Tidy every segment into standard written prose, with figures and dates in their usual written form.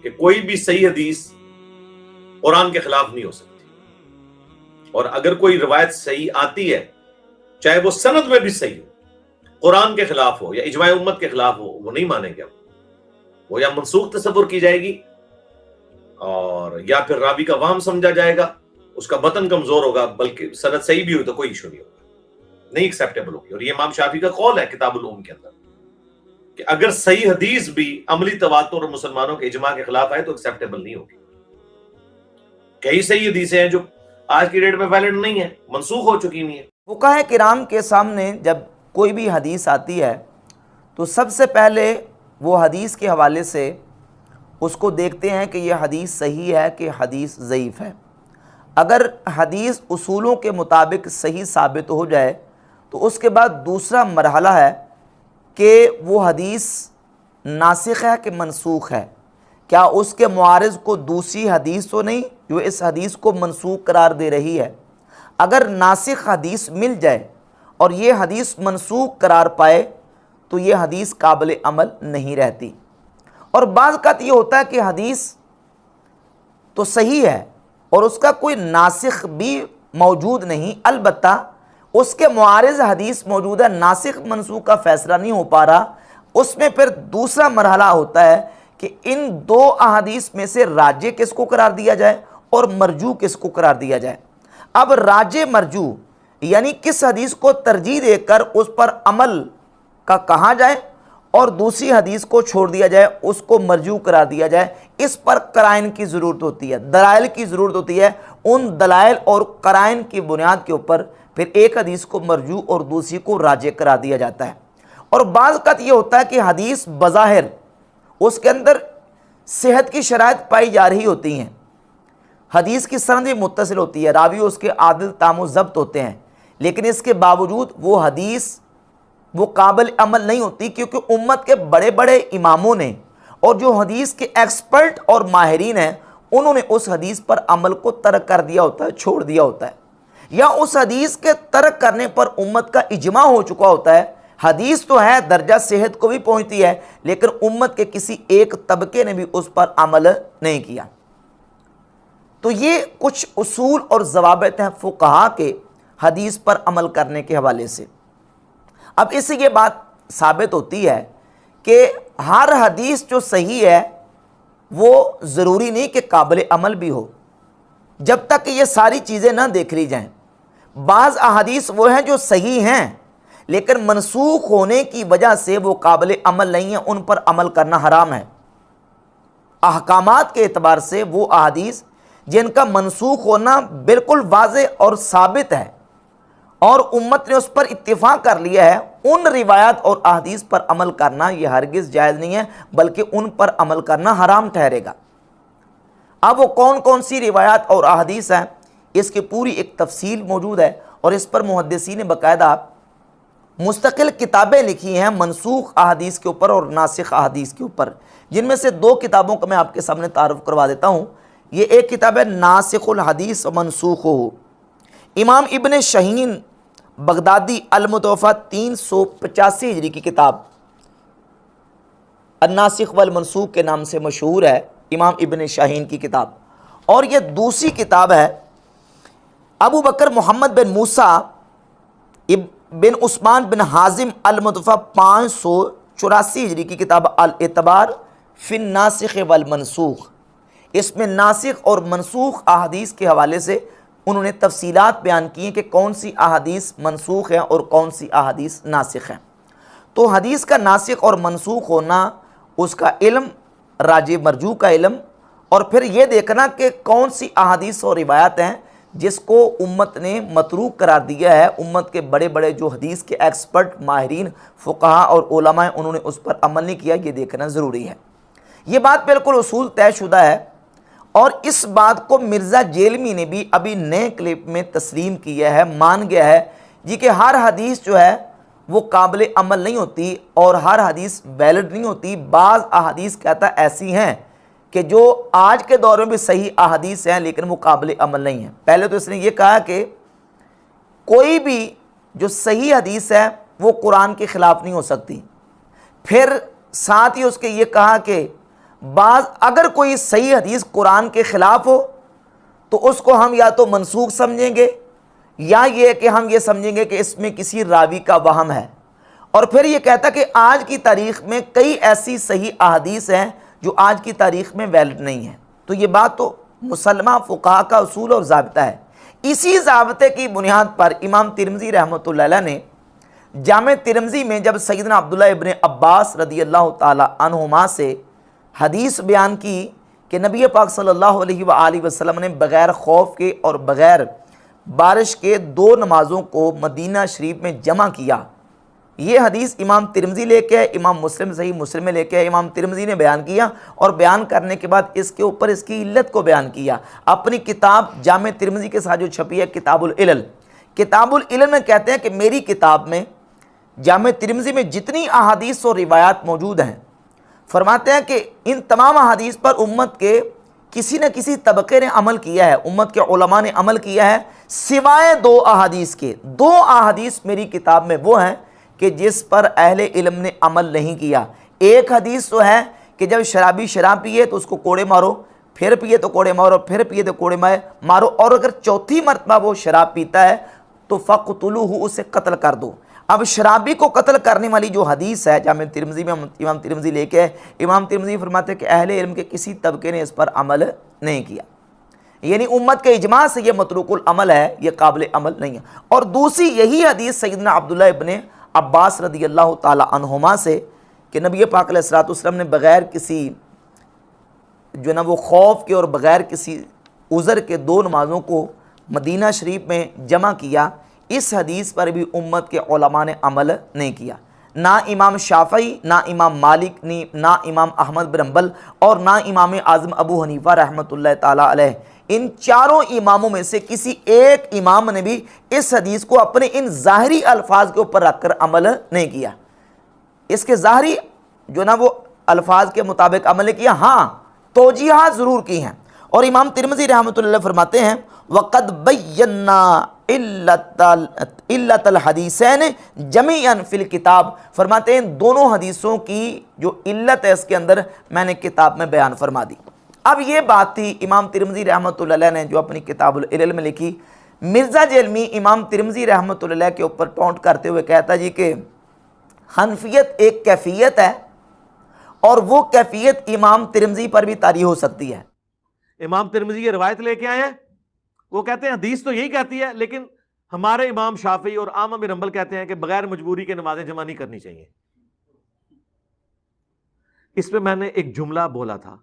کہ کوئی بھی صحیح حدیث قرآن کے خلاف نہیں ہو سکتی، اور اگر کوئی روایت صحیح آتی ہے چاہے وہ سند میں بھی صحیح ہو، قرآن کے خلاف ہو یا اجماع امت کے خلاف ہو، وہ نہیں مانیں گے، وہ یا منسوخ تصور کی جائے گی اور یا پھر راوی کا وہم سمجھا جائے گا، اس کا متن کمزور ہوگا، بلکہ سند صحیح بھی ہوئی تو کوئی ایشو نہیں ہوگا، نہیں ایکسیپٹیبل ہوگی۔ اور یہ امام شافعی کا قول ہے کتاب العلوم کے اندر کہ اگر صحیح حدیث بھی عملی تواتر اور مسلمانوں کے اجماع کے خلاف آئے تو ایکسیپٹیبل نہیں ہوگی۔ کئی صحیح حدیثیں ہیں جو آج کی ڈیٹ میں ویلڈ نہیں ہیں، منسوخ ہو چکی ہوئی ہیں۔ فقہائے کرام کے سامنے جب کوئی بھی حدیث آتی ہے تو سب سے پہلے وہ حدیث کے حوالے سے اس کو دیکھتے ہیں کہ یہ حدیث صحیح ہے کہ حدیث ضعیف ہے۔ اگر حدیث اصولوں کے مطابق صحیح ثابت ہو جائے تو اس کے بعد دوسرا مرحلہ ہے کہ وہ حدیث ناسخ ہے کہ منسوخ ہے، کیا اس کے معارض کو دوسری حدیث تو نہیں جو اس حدیث کو منسوخ قرار دے رہی ہے۔ اگر ناسخ حدیث مل جائے اور یہ حدیث منسوخ قرار پائے تو یہ حدیث قابل عمل نہیں رہتی۔ اور بعض اوقات یہ ہوتا ہے کہ حدیث تو صحیح ہے اور اس کا کوئی ناسخ بھی موجود نہیں، البتہ اس کے معارض حدیث موجود ہے، ناسخ منسوخ کا فیصلہ نہیں ہو پا رہا۔ اس میں پھر دوسرا مرحلہ ہوتا ہے کہ ان دو احادیث میں سے راجح کس کو قرار دیا جائے اور مرجوح کس کو قرار دیا جائے۔ اب راجح مرجوح یعنی کس حدیث کو ترجیح دے کر اس پر عمل کا کہا جائے اور دوسری حدیث کو چھوڑ دیا جائے، اس کو مرجوح قرار دیا جائے، اس پر قرائن کی ضرورت ہوتی ہے، دلائل کی ضرورت ہوتی ہے۔ ان دلائل اور قرائن کی بنیاد کے اوپر پھر ایک حدیث کو مرجوح اور دوسری کو راجح قرار دیا جاتا ہے۔ اور بعض اوقات یہ ہوتا ہے کہ حدیث بظاہر اس کے اندر صحت کی شرائط پائی جا رہی ہوتی ہیں، حدیث کی سند بھی متصل ہوتی ہے، راوی اس کے عادل تام و ضبط ہوتے ہیں، لیکن اس کے باوجود وہ حدیث وہ قابل عمل نہیں ہوتی، کیونکہ امت کے بڑے بڑے اماموں نے اور جو حدیث کے ایکسپرٹ اور ماہرین ہیں انہوں نے اس حدیث پر عمل کو ترک کر دیا ہوتا ہے، چھوڑ دیا ہوتا ہے، یا اس حدیث کے ترک کرنے پر امت کا اجماع ہو چکا ہوتا ہے۔ حدیث تو ہے، درجہ صحت کو بھی پہنچتی ہے، لیکن امت کے کسی ایک طبقے نے بھی اس پر عمل نہیں کیا۔ تو یہ کچھ اصول اور ضوابط ہیں فقہا کے حدیث پر عمل کرنے کے حوالے سے۔ اب اس سے یہ بات ثابت ہوتی ہے کہ ہر حدیث جو صحیح ہے وہ ضروری نہیں کہ قابل عمل بھی ہو، جب تک کہ یہ ساری چیزیں نہ دیکھ لی جائیں۔ بعض احادیث وہ ہیں جو صحیح ہیں لیکن منسوخ ہونے کی وجہ سے وہ قابل عمل نہیں ہیں، ان پر عمل کرنا حرام ہے۔ احکامات کے اعتبار سے وہ احادیث جن کا منسوخ ہونا بالکل واضح اور ثابت ہے اور امت نے اس پر اتفاق کر لیا ہے، ان روایات اور احادیث پر عمل کرنا یہ ہرگز جائز نہیں ہے، بلکہ ان پر عمل کرنا حرام ٹھہرے گا۔ اب وہ کون کون سی روایات اور احادیث ہیں، اس کی پوری ایک تفصیل موجود ہے، اور اس پر محدثین نے باقاعدہ مستقل کتابیں لکھی ہیں منسوخ احادیث کے اوپر اور ناسخ احادیث کے اوپر، جن میں سے دو کتابوں کا میں آپ کے سامنے تعارف کروا دیتا ہوں۔ یہ ایک کتاب ہے ناسخ الحدیث و منسوخہ، امام ابن شاہین بغدادی المتوفی 385 ہجری کی کتاب الناسخ والمنسوخ کے نام سے مشہور ہے، امام ابن شاہین کی کتاب۔ اور یہ دوسری کتاب ہے ابو بکر محمد بن موسیٰ بن عثمان بن حازم المتوفی 584 ہجری کی کتاب الاعتبار فی الناسخ والمنسوخ۔ اس میں ناسخ اور منسوخ احادیث کے حوالے سے انہوں نے تفصیلات بیان کی ہیں کہ کون سی احادیث منسوخ ہیں اور کون سی احادیث ناسخ ہیں۔ تو حدیث کا ناسخ اور منسوخ ہونا، اس کا علم، راجح مرجوح کا علم، اور پھر یہ دیکھنا کہ کون سی احادیث اور روایات ہیں جس کو امت نے متروک قرار دیا ہے، امت کے بڑے بڑے جو حدیث کے ایکسپرٹ ماہرین فقہا اور علماء ہیں انہوں نے اس پر عمل نہیں کیا، یہ دیکھنا ضروری ہے۔ یہ بات بالکل اصول طے شدہ ہے، اور اس بات کو مرزا جیلمی نے بھی ابھی نئے کلپ میں تسلیم کیا ہے، مان گیا ہے جی کہ ہر حدیث جو ہے وہ قابل عمل نہیں ہوتی اور ہر حدیث ویلڈ نہیں ہوتی۔ بعض احادیث کہتا ایسی ہیں کہ جو آج کے دور میں بھی صحیح احادیث ہیں لیکن وہ قابل عمل نہیں ہیں۔ پہلے تو اس نے یہ کہا کہ کوئی بھی جو صحیح حدیث ہے وہ قرآن کے خلاف نہیں ہو سکتی، پھر ساتھ ہی اس کے یہ کہا کہ بعض اگر کوئی صحیح حدیث قرآن کے خلاف ہو تو اس کو ہم یا تو منسوخ سمجھیں گے یا یہ کہ ہم یہ سمجھیں گے کہ اس میں کسی راوی کا وہم ہے۔ اور پھر یہ کہتا کہ آج کی تاریخ میں کئی ایسی صحیح احادیث ہیں جو آج کی تاریخ میں ویلڈ نہیں ہیں۔ تو یہ بات تو مسلمہ فقہا کا اصول اور ضابطہ ہے۔ اسی ضابطے کی بنیاد پر امام ترمذی رحمۃ اللہ علیہ نے جامع ترمذی میں جب سیدنا عبداللہ ابن عباس رضی اللہ تعالی عنہما سے حدیث بیان کی کہ نبی پاک صلی اللہ علیہ وآلہ وسلم نے بغیر خوف کے اور بغیر بارش کے 2 نمازوں کو مدینہ شریف میں جمع کیا، یہ حدیث امام ترمذی لے کے امام مسلم صحیح مسلم میں لے کے امام ترمذی نے بیان کیا، اور بیان کرنے کے بعد اس کے اوپر اس کی علت کو بیان کیا۔ اپنی کتاب جامع ترمذی کے ساتھ جو چھپی ہے کتاب العلل، کتاب العلل میں کہتے ہیں کہ میری کتاب میں جامع ترمذی میں جتنی احادیث اور روایات موجود ہیں، فرماتے ہیں کہ ان تمام احادیث پر امت کے کسی نہ کسی طبقے نے عمل کیا ہے، امت کے علماء نے عمل کیا ہے، سوائے 2 احادیث کے۔ 2 احادیث میری کتاب میں وہ ہیں کہ جس پر اہل علم نے عمل نہیں کیا۔ ایک حدیث تو ہے کہ جب شرابی شراب پیے تو اس کو کوڑے مارو، پھر پیے تو کوڑے مارو، پھر پیے تو کوڑے مارو، اور اگر چوتھی مرتبہ وہ شراب پیتا ہے تو فقتلوہ، اسے قتل کر دو۔ اب شرابی کو قتل کرنے والی جو حدیث ہے جامع ترمذی میں امام ترمذی لے کے امام ترمذی فرماتے ہیں کہ اہل علم کے کسی طبقے نے اس پر عمل نہیں کیا، یعنی امت کے اجماع سے یہ متروک العمل ہے، یہ قابل عمل نہیں ہے۔ اور دوسری یہی حدیث سیدنا عبداللہ ابن عباس رضی اللہ تعالی عنہما سے کہ نبی پاک علیہ الصلوۃ والسلام نے بغیر کسی جو نا وہ خوف کے اور بغیر کسی عذر کے 2 نمازوں کو مدینہ شریف میں جمع کیا، اس حدیث پر بھی امت کے علماء نے عمل نہیں کیا۔ نہ امام شافعی، نہ امام مالک، نہ امام احمد بن حنبل اور نہ امام اعظم ابو حنیفہ رحمۃ اللہ تعالی علیہ، ان چاروں اماموں میں سے کسی ایک امام نے بھی اس حدیث کو اپنے ان ظاہری الفاظ کے اوپر رکھ کر عمل نہیں کیا۔ اس کے ظاہری جو نا وہ الفاظ کے مطابق عمل کیا، ہاں توجیحات ضرور کی ہیں۔ اور امام ترمذی رحمۃ اللہ فرماتے ہیں وَقَدْ بَيَّنَّا عِلَّةَ الْحَدِيثَيْنِ جَمِيعًا فِي الْكِتَابِ، فرماتے ہیں ان دونوں حدیثوں کی جو علت ہے اس کے اندر میں نے کتاب میں بیان فرما دی۔ اب یہ بات تھی امام ترمذی رحمۃ اللہ علیہ نے جو اپنی کتاب العلل میں لکھی۔ مرزا جیلمی امام ترمذی رحمۃ اللہ علیہ کے اوپر ٹونٹ کرتے ہوئے کہتا جی کہ حنفیت ایک کیفیت ہے اور وہ کیفیت امام ترمذی پر بھی طاری ہو سکتی ہے۔ امام ترمذی یہ روایت لے کے آئے ہیں، وہ کہتے ہیں حدیث تو یہی کہتی ہے، لیکن ہمارے امام شافعی اور احمد بن حنبل کہتے ہیں کہ بغیر مجبوری کے نمازیں جمع نہیں کرنی چاہیے۔ اس پہ میں نے ایک جملہ بولا تھا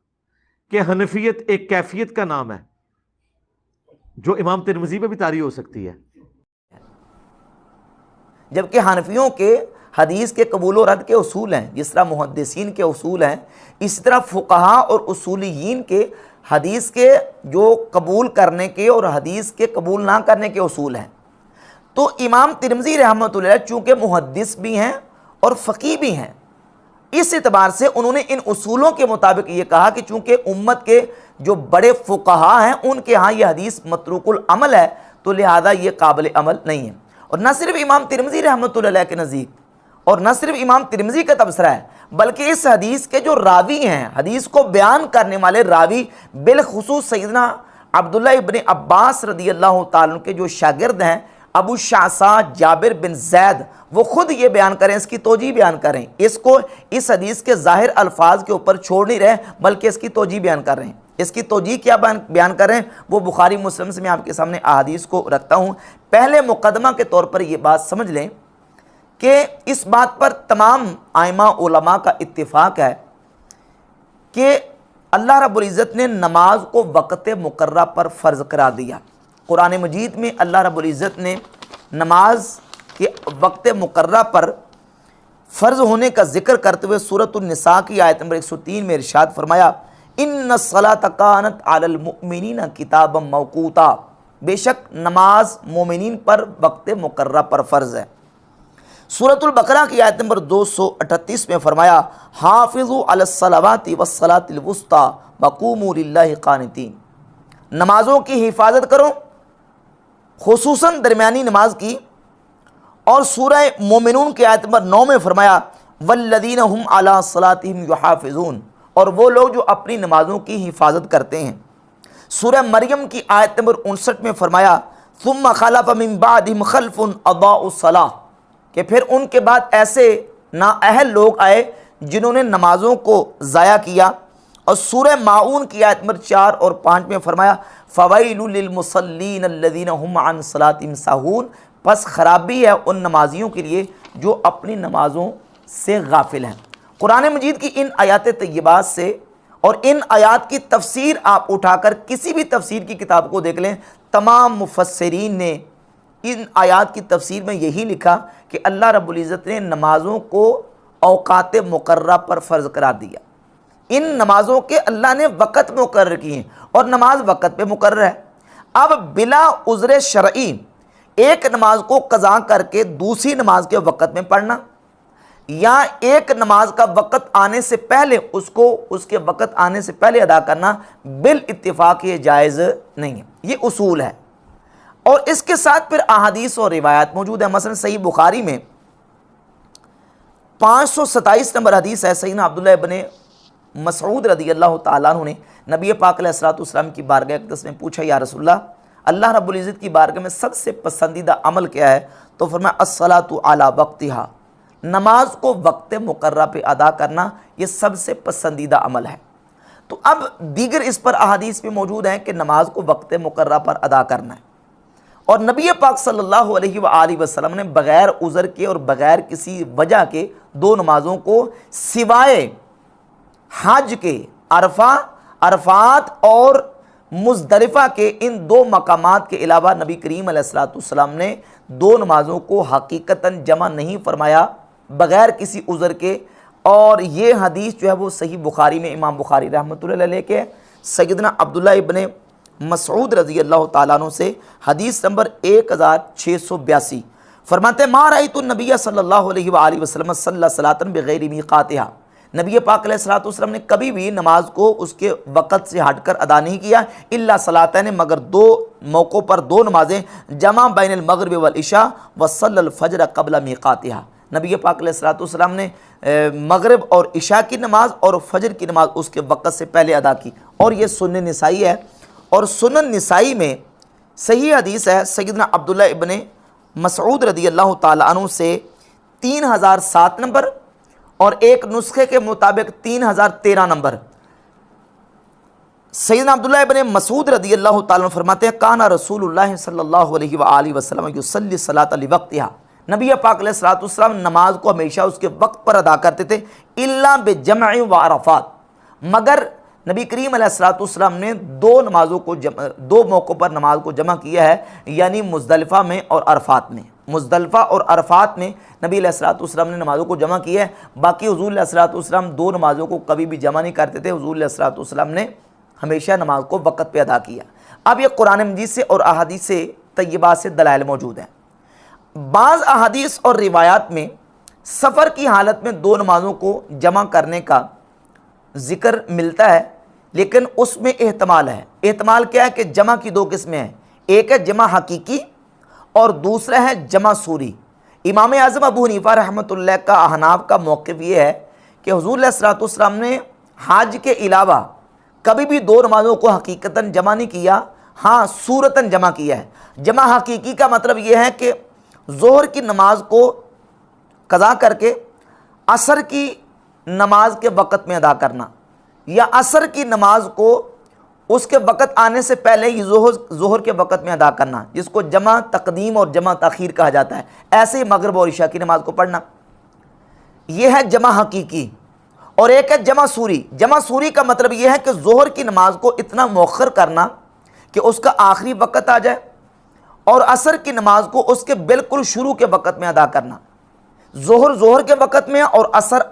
کہ حنفیت ایک کیفیت کا نام ہے جو امام ترمذی پہ بھی طاری ہو سکتی ہے، جبکہ حنفیوں کے حدیث کے قبول و رد کے اصول ہیں، جس طرح محدثین کے اصول ہیں، اسی طرح فقہا اور اصولیین کے حدیث کے جو قبول کرنے کے اور حدیث کے قبول نہ کرنے کے اصول ہیں۔ تو امام ترمذی رحمۃ اللہ علیہ چونکہ محدث بھی ہیں اور فقیہ بھی ہیں، اس اعتبار سے انہوں نے ان اصولوں کے مطابق یہ کہا کہ چونکہ امت کے جو بڑے فقہا ہیں ان کے ہاں یہ حدیث متروک العمل ہے تو لہذا یہ قابل عمل نہیں ہے۔ اور نہ صرف امام ترمذی رحمۃ اللہ علیہ کے نزدیک اور نہ صرف امام ترمذی کا تبصرہ ہے، بلکہ اس حدیث کے جو راوی ہیں، حدیث کو بیان کرنے والے راوی، بالخصوص سیدنا عبداللہ ابن عباس رضی اللہ تعالیٰ کے جو شاگرد ہیں ابو شعثاء جابر بن زید، وہ خود یہ بیان کریں، اس کی توجیہ بیان کریں، اس کو اس حدیث کے ظاہر الفاظ کے اوپر چھوڑ نہیں رہے بلکہ اس کی توجیہ بیان کر رہے ہیں۔ اس کی توجیہ کیا بیان کر رہے ہیں وہ بخاری مسلم سے میں آپ کے سامنے احادیث کو رکھتا ہوں۔ پہلے مقدمہ کے طور پر یہ بات سمجھ لیں کہ اس بات پر تمام ائمہ علماء کا اتفاق ہے کہ اللہ رب العزت نے نماز کو وقت مقررہ پر فرض قرار دیا۔ قرآن مجید میں اللہ رب العزت نے نماز کے وقت مقررہ پر فرض ہونے کا ذکر کرتے ہوئے سورۃ النساء کی آیت نمبر 103 میں ارشاد فرمایا ان الصلاۃ کانت علی المؤمنین کتابا موقوتا، بے شک نماز مومنین پر وقت مقررہ پر فرض ہے۔ سورۃ البقرہ کی آیت نمبر 238 میں فرمایا حافظوا علی الصلوات والصلاۃ الوسطی وقوموا للہ قانتین، نمازوں کی حفاظت کرو خصوصاً درمیانی نماز کی۔ اور سورہ مومنون کی آیت نمبر 9 میں فرمایا والذین هم علی صلاتہم یحافظون، اور وہ لوگ جو اپنی نمازوں کی حفاظت کرتے ہیں۔ سورہ مریم کی آیت نمبر 59 میں فرمایا ثم خلف من بعدہم خلف اضاعوا الصلاۃ، کہ پھر ان کے بعد ایسے نااہل لوگ آئے جنہوں نے نمازوں کو ضائع کیا۔ اور سورہ ماعون کی آیت نمبر 4 اور 5 میں فرمایا فویل للمصلین الذین هم عن صلاتهم ساہون، پس خرابی ہے ان نمازیوں کے لیے جو اپنی نمازوں سے غافل ہیں۔ قرآن مجید کی ان آیات طیبات سے اور ان آیات کی تفسیر آپ اٹھا کر کسی بھی تفسیر کی کتاب کو دیکھ لیں، تمام مفسرین نے ان آیات کی تفسیر میں یہی لکھا کہ اللہ رب العزت نے نمازوں کو اوقات مقررہ پر فرض قرار دیا۔ ان نمازوں کے اللہ نے وقت مقرر کیے ہیں اور نماز وقت پہ مقرر ہے۔ اب بلا عذر شرعی ایک نماز کو قضا کر کے دوسری نماز کے وقت میں پڑھنا، یا ایک نماز کا وقت آنے سے پہلے اس کو اس کے وقت آنے سے پہلے ادا کرنا، بالاتفاق یہ جائز نہیں ہے، یہ اصول ہے۔ اور اس کے ساتھ پھر احادیث اور روایات موجود ہیں۔ مثلا صحیح بخاری میں 527 نمبر حدیث ہے، سیدنا عبداللہ ابن مسعود رضی اللہ تعالیٰ عنہ نے نبی پاک علیہ الصلوۃ والسلام کی بارگاہ اقدس میں پوچھا یا رسول اللہ رب العزت کی بارگاہ میں سب سے پسندیدہ عمل کیا ہے؟ تو فرمایا الصلاۃ علی وقتہا، نماز کو وقت مقررہ پہ ادا کرنا یہ سب سے پسندیدہ عمل ہے۔ تو اب دیگر اس پر احادیث بھی موجود ہیں کہ نماز کو وقت مقررہ پر ادا کرنا ہے، اور نبی پاک صلی اللہ علیہ وآلہ وسلم نے بغیر عذر کے اور بغیر کسی وجہ کے دو نمازوں کو سوائے حج کے عرفات اور مزدلفہ کے ان دو مقامات کے علاوہ نبی کریم علیہ الصلوۃ والسلام نے دو نمازوں کو حقیقتاً جمع نہیں فرمایا بغیر کسی عذر کے۔ اور یہ حدیث جو ہے وہ صحیح بخاری میں امام بخاری رحمۃ اللہ علیہ کے سیدنا عبداللہ ابن مسعود رضی اللہ تعالیٰ عنہ سے حدیث نمبر 1682 فرماتے ہیں ما رأیت النبی صلی اللہ علیہ وآلہ وسلم صلی صلاۃ بغیر میقاتہا، نبی پاک علیہ الصلوۃ والسلام نے کبھی بھی نماز کو اس کے وقت سے ہٹ کر ادا نہیں کیا، الا صلاتین، مگر دو موقعوں پر دو نمازیں، جمع بین المغرب والعشاء وصلی الفجر قبل میقاتہا، نبی پاک علیہ الصلوۃ والسلام نے مغرب اور عشاء کی نماز اور فجر کی نماز اس کے وقت سے پہلے ادا کی۔ اور یہ سنن نسائی ہے، اور سنن نسائی میں صحیح حدیث ہے سیدنا عبداللہ ابن مسعود رضی اللہ تعالیٰ عنہ سے 3007 نمبر اور ایک نسخے کے مطابق 3013 نمبر۔ سیدنا عبداللہ ابن مسعود رضی اللہ تعالیٰ عنہ فرماتے ہیں کانا رسول اللہ صلی اللہ علیہ وآلہ وسلم یصلی الصلاۃ لوقتہا، نبی پاک علیہ الصلوۃ والسلام نماز کو ہمیشہ اس کے وقت پر ادا کرتے تھے، الا بجمع و عرفات، مگر نبی کریم علیہ الصلوۃ والسلام نے دو موقعوں پر نماز کو جمع کیا ہے، یعنی مزدلفہ میں اور عرفات میں۔ مزدلفہ اور عرفات میں نبی علیہ الصلوۃ والسلام نے نمازوں کو جمع کیا ہے، باقی حضور علیہ الصلوۃ والسلام دو نمازوں کو کبھی بھی جمع نہیں کرتے تھے، حضور علیہ الصلوۃ والسلام نے ہمیشہ نماز کو وقت پہ ادا کیا۔ اب یہ قرآن مجید سے اور احادیث طیبات سے دلائل موجود ہیں۔ بعض احادیث اور روایات میں سفر کی حالت میں دو نمازوں کو جمع کرنے کا ذکر ملتا ہے، لیکن اس میں احتمال ہے۔ احتمال کیا ہے کہ جمع کی دو قسمیں ہیں، ایک ہے جمع حقیقی اور دوسرا ہے جمع صوری۔ امام اعظم ابو حنیفہ رحمۃ اللہ کا احناف کا موقف یہ ہے کہ حضور علیہ الصلوۃ والسلام نے حج کے علاوہ کبھی بھی دو نمازوں کو حقیقتاً جمع نہیں کیا، ہاں صورتاً جمع کیا ہے۔ جمع حقیقی کا مطلب یہ ہے کہ ظہر کی نماز کو قضا کر کے عصر کی نماز کے وقت میں ادا کرنا، یا عصر کی نماز کو اس کے وقت آنے سے پہلے ہی ظہر کے وقت میں ادا کرنا، جس کو جمع تقدیم اور جمع تاخیر کہا جاتا ہے۔ ایسے ہی مغرب اور عشاء کی نماز کو پڑھنا، یہ ہے جمع حقیقی۔ اور ایک ہے جمع صوری۔ جمع صوری کا مطلب یہ ہے کہ ظہر کی نماز کو اتنا مؤخر کرنا کہ اس کا آخری وقت آ جائے، اور عصر کی نماز کو اس کے بالکل شروع کے وقت میں ادا کرنا۔ ظہر کے وقت میں اور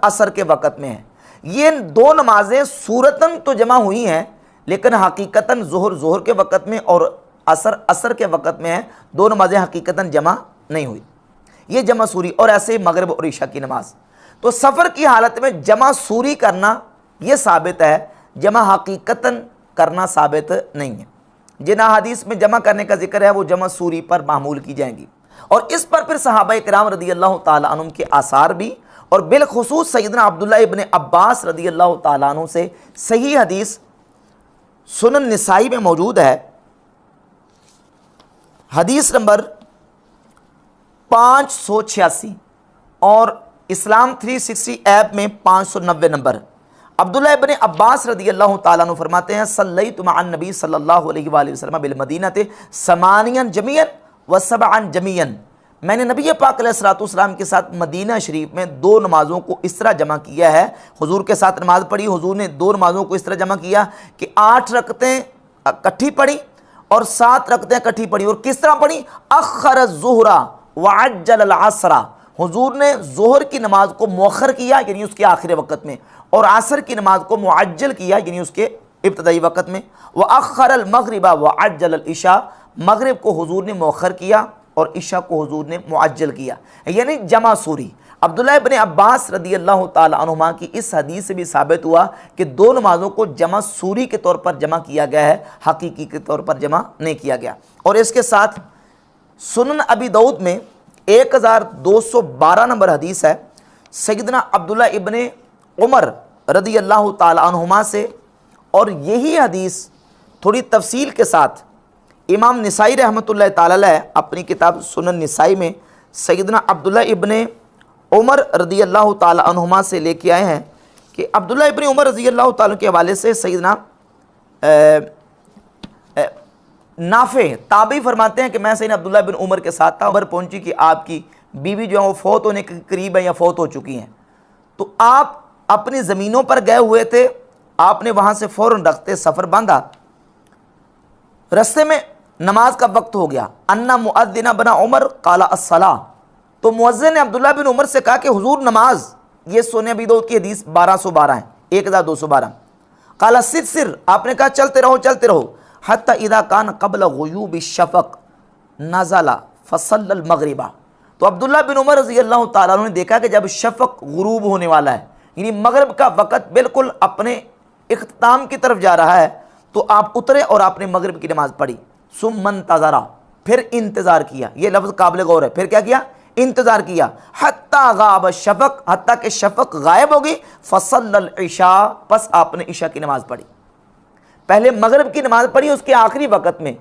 عصر کے وقت میں ہے۔ یہ دو نمازیں صورتاً تو جمع ہوئی ہیں، لیکن حقیقتاً ظہر کے وقت میں اور عصر کے وقت میں ہے، دو نمازیں حقیقتاً جمع نہیں ہوئی، یہ جمع صوری۔ اور ایسے مغرب اور عشاء کی نماز، تو سفر کی حالت میں جمع صوری کرنا یہ ثابت ہے، جمع حقیقتاً کرنا ثابت نہیں ہے۔ جن احادیث میں جمع کرنے کا ذکر ہے وہ جمع صوری پر معمول کی جائیں گی، اور اس پر پھر صحابہ کرام رضی اللہ تعالیٰ عنہم کے آثار بھی اور بالخصوص سیدنا عبداللہ ابن عباس رضی اللہ تعالیٰ عنہ سے صحیح حدیث سنن نسائی میں موجود ہے، حدیث نمبر 586 اور اسلام 360 ایپ میں 590 نمبر۔ عبداللہ ابن عباس رضی اللہ تعالیٰ عنہ فرماتے ہیں صلیت مع النبی صلی اللہ علیہ وآلہ وسلم بالمدینہ 8 جمیعا و 7 جمیعا، میں نے نبی پاک علیہ السلام کے ساتھ مدینہ شریف میں 2 نمازوں کو اس طرح جمع کیا ہے، حضور کے ساتھ نماز پڑھی، حضور نے 2 نمازوں کو اس طرح جمع کیا کہ 8 رکعتیں اکٹھی پڑھی اور 7 رکعتیں اکٹھی پڑھی۔ اور کس طرح پڑھی؟ اخر الظہر وعجل العصر، حضور نے ظہر کی نماز کو مؤخر کیا یعنی اس کے آخری وقت میں، اور عصر کی نماز کو معجل کیا یعنی اس کے ابتدائی وقت میں۔ وَأَخَّرَ الْمَغْرِبَ وَعَجَّلَ الْعِشَاء، مغرب کو حضور نے مؤخر کیا اور عشاء کو حضور نے معجل کیا، یعنی جمع سوری۔ عبداللہ ابن عباس رضی اللہ تعالی عنہما کی اس حدیث سے بھی ثابت ہوا کہ 2 نمازوں کو جمع سوری کے طور پر جمع کیا گیا ہے، حقیقی کے طور پر جمع نہیں کیا گیا۔ اور اس کے ساتھ سنن ابی داؤد میں 1212 نمبر حدیث ہے، سیدنا عبداللہ ابن عمر رضی اللہ تعالی عنہما سے، اور یہی حدیث تھوڑی تفصیل کے ساتھ امام نسائی رحمۃ اللہ تعالی علیہ اپنی کتاب سنن نسائی میں سیدنا عبداللہ ابن عمر رضی اللہ تعالی عنہما سے لے کے آئے ہیں کہ عبداللہ ابن عمر رضی اللہ تعالیٰ کے حوالے سے سیدنا نافع تابعی فرماتے ہیں کہ میں سیدنا عبداللہ بن عمر کے ساتھ تھا، خبر پہنچی کہ آپ کی بیوی جو ہے وہ فوت ہونے کے قریب ہیں یا فوت ہو چکی ہیں، تو آپ اپنی زمینوں پر گئے ہوئے تھے، آپ نے وہاں سے فوراً رختے سفر باندھا، رستے میں نماز کا وقت ہو گیا، ان مؤذن بن عمر قال الصلاۃ، تو مؤذن نے عبداللہ بن عمر سے کہا کہ حضور نماز، یہ سنن ابی داؤد کی حدیث 1212 ہے، 1212، قال سر، آپ نے کہا چلتے رہو، حتی اذا کان قبل غیوب الشفق نزل فصلی المغرب، تو عبداللہ بن عمر رضی اللہ تعالیٰ عنہ نے دیکھا کہ جب شفق غروب ہونے والا ہے یعنی مغرب کا وقت بالکل اپنے اختتام کی طرف جا رہا ہے، تو آپ اترے اور آپ نے مغرب کی نماز پڑھی، ثم انتظر، پھر انتظار کیا، یہ لفظ قابل غور ہے، پھر کیا کیا؟ انتظار کیا، حتی غاب الشفق، حتیٰ کہ شفق غائب ہوگی، فصلی العشاء، پس آپ نے عشاء کی نماز پڑھی۔ پہلے مغرب کی نماز پڑھی اس کے آخری وقت میں،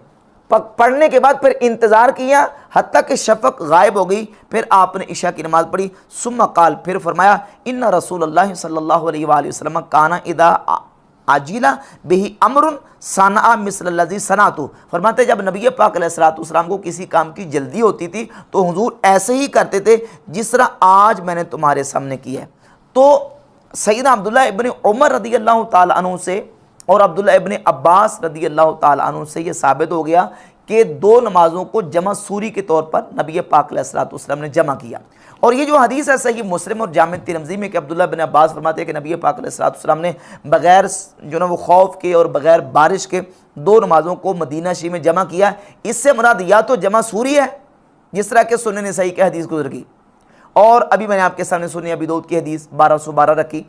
پڑھنے کے بعد پھر انتظار کیا حتیٰ کہ شفق غائب ہو گئی، پھر آپ نے عشاء کی نماز پڑھی۔ ثم قال، پھر فرمایا ان رسول اللہ صلی اللہ علیہ وآلہ وسلم کانا اذا عجل بہ امر صنع مثل الذی صنعت، فرماتے جب نبی پاک علیہ السلام کو کسی کام کی جلدی ہوتی تھی تو حضور ایسے ہی کرتے تھے جس طرح آج میں نے تمہارے سامنے کی ہے۔ تو سیدنا عبداللہ ابن عمر رضی اللہ تعالی عنہ سے اور عبداللہ ابن عباس رضی اللہ تعالی عنہ سے یہ ثابت ہو گیا کہ 2 نمازوں کو جمع سوری کے طور پر نبی پاک علیہ السلام نے جمع کیا۔ اور یہ جو حدیث ہے صحیح مسلم اور جامع ترمذی میں کہ عبداللہ بن عباس فرماتے ہیں کہ نبی پاک علیہ السلام نے بغیر جو نا وہ خوف کے اور بغیر بارش کے 2 نمازوں کو مدینہ شریف میں جمع کیا، اس سے مراد یا تو جمع سوری ہے جس طرح کہ سنن نسائی کی حدیث گزر گئی، اور ابھی میں نے آپ کے سامنے سنن ابی داؤد کی حدیث 1212 رکھی،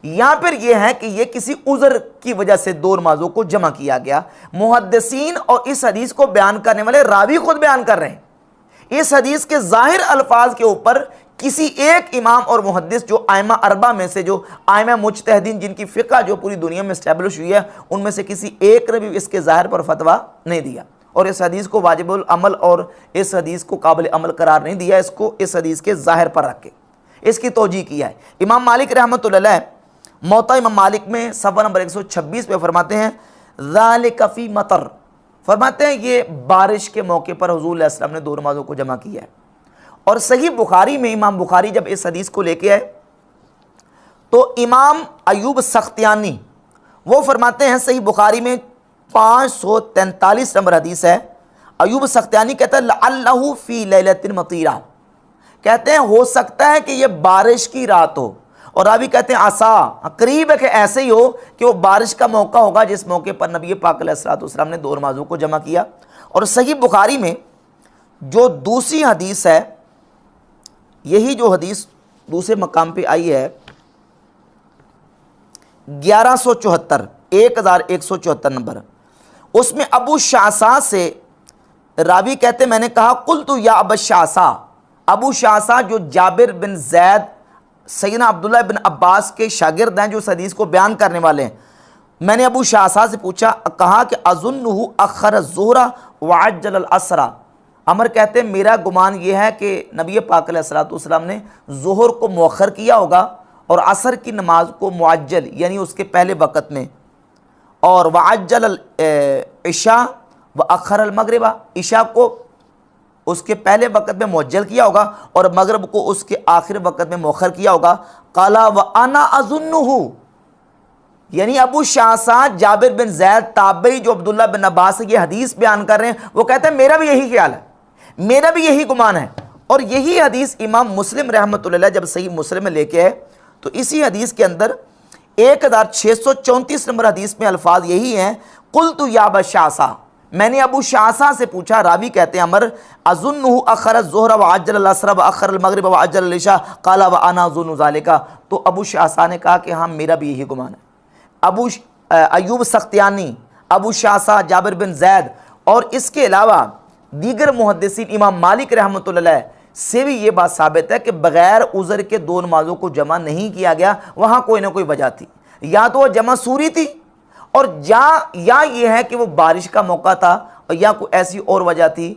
یا پھر یہ ہے کہ یہ کسی عذر کی وجہ سے 2 نمازوں کو جمع کیا گیا۔ محدثین اور اس حدیث کو بیان کرنے والے راوی خود بیان کر رہے ہیں، اس حدیث کے ظاہر الفاظ کے اوپر کسی ایک امام اور محدث جو ائمہ 4 میں سے، جو ائمہ مجتہدین جن کی فقہ جو پوری دنیا میں اسٹیبلش ہوئی ہے، ان میں سے کسی ایک نے بھی اس کے ظاہر پر فتویٰ نہیں دیا اور اس حدیث کو واجب العمل اور اس حدیث کو قابل عمل قرار نہیں دیا، اس کو اس حدیث کے ظاہر پر رکھ کے اس کی توجیہ کیا ہے۔ امام مالک رحمۃ اللہ علیہ موطا امام مالک میں صفحہ نمبر 126 پہ فرماتے ہیں ذالک فی مطر، فرماتے ہیں یہ بارش کے موقع پر حضور علیہ السلام نے 2 نمازوں کو جمع کیا ہے۔ اور صحیح بخاری میں امام بخاری جب اس حدیث کو لے کے آئے تو امام ایوب سختیانی وہ فرماتے ہیں، صحیح بخاری میں 543 نمبر حدیث ہے، ایوب سختیانی کہتا ہے لعلہ فی لیلۃ مطیرہ، کہتے ہیں ہو سکتا ہے کہ یہ بارش کی رات ہو، اور راوی کہتے ہیں عسا، قریب ہے کہ ایسے ہی ہو کہ وہ بارش کا موقع ہوگا جس موقع پر نبی پاک علیہ السلام نے 2 نمازوں کو جمع کیا۔ اور صحیح بخاری میں جو دوسری حدیث ہے، یہی جو حدیث دوسرے مقام پہ آئی ہے 1174 1174 نمبر، اس میں ابو شعثاء سے راوی کہتے میں نے کہا قلت یا ابا شعثاء، ابو شعثاء جو جابر بن زید سیدنا عبداللہ بن عباس کے شاگرد ہیں جو اس حدیث کو بیان کرنے والے ہیں. میں نے ابو شعثاء سے پوچھا، کہا کہ اظنہ اخر الظہر وعجل العصر. عمر کہتے ہیں میرا گمان یہ ہے کہ نبی پاک علیہ الصلوۃ والسلام نے ظہر کو مؤخر کیا ہوگا اور عصر کی نماز کو معجل یعنی اس کے پہلے وقت میں، اور وعجل العشاء واخر المغرب، عشاء کو اس کے پہلے وقت میں معجل کیا ہوگا اور مغرب کو اس کے آخر وقت میں مؤخر کیا ہوگا. قالا وانا اظنہ، یعنی ابو شعثاء جابر بن زید تابعی جو عبداللہ بن عباس سے یہ حدیث بیان کر رہے ہیں، وہ کہتے ہیں میرا بھی یہی خیال ہے، میرا بھی یہی گمان ہے. اور یہی حدیث امام مسلم رحمۃ اللہ علیہ جب صحیح مسلم میں لے کے ہے تو اسی حدیث کے اندر 1634 نمبر حدیث میں الفاظ یہی ہیں، قلت یا ابا شعثاء، میں نے ابو شعثاء سے پوچھا، راوی کہتے ہیں عمر، اظنہ اخر الظہر وعجل العصر واخر المغرب وعجل العشاء قال وانا اظن ذلك. تو ابو شعثاء نے کہا کہ ہاں میرا بھی یہی گمان ہے. ابو ایوب سختیانی، ابو شعثاء جابر بن زید اور اس کے علاوہ دیگر محدثین امام مالک رحمۃ اللہ علیہ سے بھی یہ بات ثابت ہے کہ بغیر عذر کے دو نمازوں کو جمع نہیں کیا گیا. وہاں کوئی نہ کوئی وجہ تھی، یا تو وہ جمع سوری تھی اور یا یہ ہے کہ وہ بارش کا موقع تھا اور یا کوئی ایسی اور وجہ تھی.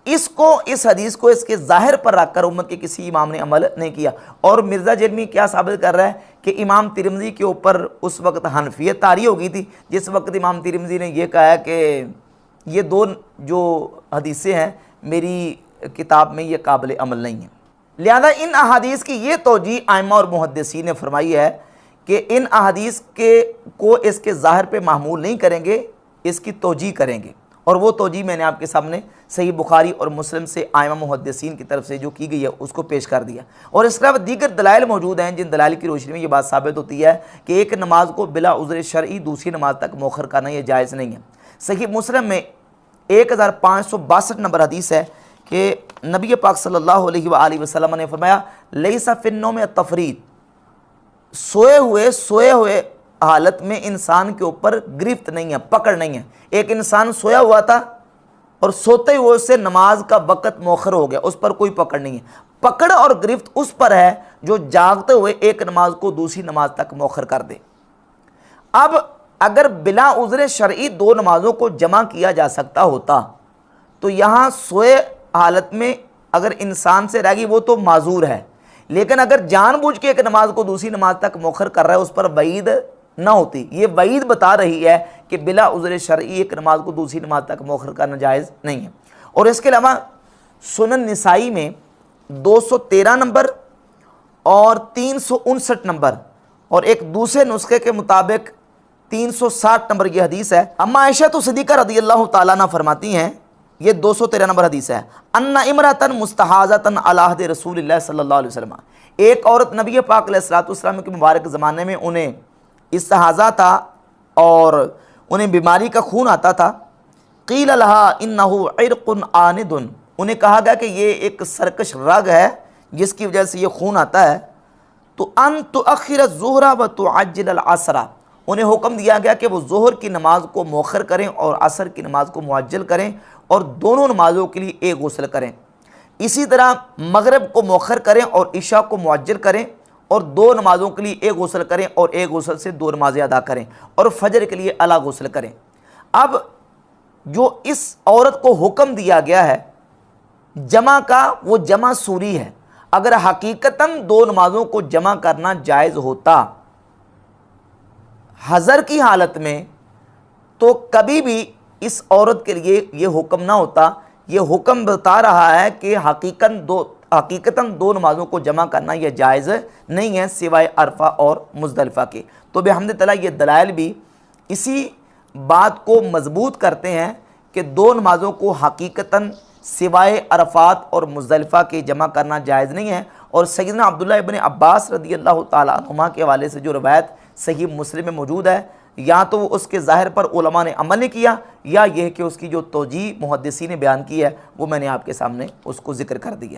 اس حدیث کو اس کے ظاہر پر رکھ کر امت کے کسی امام نے عمل نہیں کیا. اور مرزا جرمی کیا ثابت کر رہا ہے کہ امام ترمذی کے اوپر اس وقت حنفیت طاری ہو گئی تھی، جس وقت امام ترمذی نے یہ کہا ہے کہ یہ دو جو حدیثیں ہیں میری کتاب میں یہ قابل عمل نہیں ہیں. لہذا ان احادیث کی یہ توجیہ ائمہ اور محدثین نے فرمائی ہے کہ ان احادیث کو اس کے ظاہر پہ محمول نہیں کریں گے، اس کی توجیہ کریں گے. اور وہ توجیہ میں نے آپ کے سامنے صحیح بخاری اور مسلم سے ائمہ محدثین کی طرف سے جو کی گئی ہے اس کو پیش کر دیا. اور اس کے علاوہ دیگر دلائل موجود ہیں جن دلائل کی روشنی میں یہ بات ثابت ہوتی ہے کہ ایک نماز کو بلا عذر شرعی دوسری نماز تک مؤخر کرنا یہ جائز نہیں ہے. صحیح مسلم میں 1562 نمبر حدیث ہے کہ نبی پاک صلی اللہ علیہ وآلہ وسلم نے فرمایا، لیس فی النوم التفریط، سوئے ہوئے حالت میں انسان کے اوپر گرفت نہیں ہے، پکڑ نہیں ہے. ایک انسان سویا ہوا تھا اور سوتے ہوئے سے نماز کا وقت مؤخر ہو گیا، اس پر کوئی پکڑ نہیں ہے. پکڑ اور گرفت اس پر ہے جو جاگتے ہوئے ایک نماز کو دوسری نماز تک مؤخر کر دے. اب اگر بلا عذر شرعی دو نمازوں کو جمع کیا جا سکتا ہوتا تو یہاں سوئے حالت میں اگر انسان سے رہ گئی وہ تو معذور ہے، لیکن اگر جان بوجھ کے ایک نماز کو دوسری نماز تک مؤخر کر رہا ہے اس پر وعید نہ ہوتی. یہ وعید بتا رہی ہے کہ بلا عذر شرعی ایک نماز کو دوسری نماز تک مؤخر کرنا جائز نہیں ہے. اور اس کے علاوہ سنن نسائی میں 213 نمبر اور 359 نمبر اور ایک دوسرے نسخے کے مطابق 360 نمبر یہ حدیث ہے. اما عائشہ صدیقہ رضی اللہ تعالیٰ عنہ فرماتی ہیں، یہ 213 نمبر حدیث ہے، ان امرأۃ مستحاضۃ علی عہد رسول اللہ صلی اللہ علیہ وسلم، ایک عورت نبی پاک علیہ الصلوۃ والسلام کے مبارک زمانے میں انہیں استحاضہ تھا اور انہیں بیماری کا خون آتا تھا. قیل لہا انہ عرق آند، انہیں کہا گیا کہ یہ ایک سرکش رگ ہے جس کی وجہ سے یہ خون آتا ہے. تو ان تؤخر الظہر وتعجل العصر، انہیں حکم دیا گیا کہ وہ ظہر کی نماز کو مؤخر کریں اور عصر کی نماز کو معجل کریں اور دونوں نمازوں کے لیے ایک غسل کریں. اسی طرح مغرب کو مؤخر کریں اور عشاء کو معجل کریں اور دو نمازوں کے لیے ایک غسل کریں اور ایک غسل سے دو نمازیں ادا کریں اور فجر کے لیے الگ غسل کریں. اب جو اس عورت کو حکم دیا گیا ہے جمع کا، وہ جمع سوری ہے. اگر حقیقتاً دو نمازوں کو جمع کرنا جائز ہوتا حضر کی حالت میں تو کبھی بھی اس عورت کے لیے یہ حکم نہ ہوتا. یہ حکم بتا رہا ہے کہ حقیقتاً دو نمازوں کو جمع کرنا یہ جائز نہیں ہے سوائے عرفہ اور مزدلفہ کے. تو بحمد اللہ یہ دلائل بھی اسی بات کو مضبوط کرتے ہیں کہ دو نمازوں کو حقیقتاً سوائے عرفات اور مزدلفہ کے جمع کرنا جائز نہیں ہے. اور سیدنا عبداللہ ابن عباس رضی اللہ تعالیٰ عنہما کے حوالے سے جو روایت صحیح مسلم میں موجود ہے، یا تو وہ اس کے ظاہر پر علماء نے عمل نہیں کیا، یا یہ کہ اس کی جو توجیہ محدثین نے بیان کی ہے وہ میں نے آپ کے سامنے اس کو ذکر کر دیا.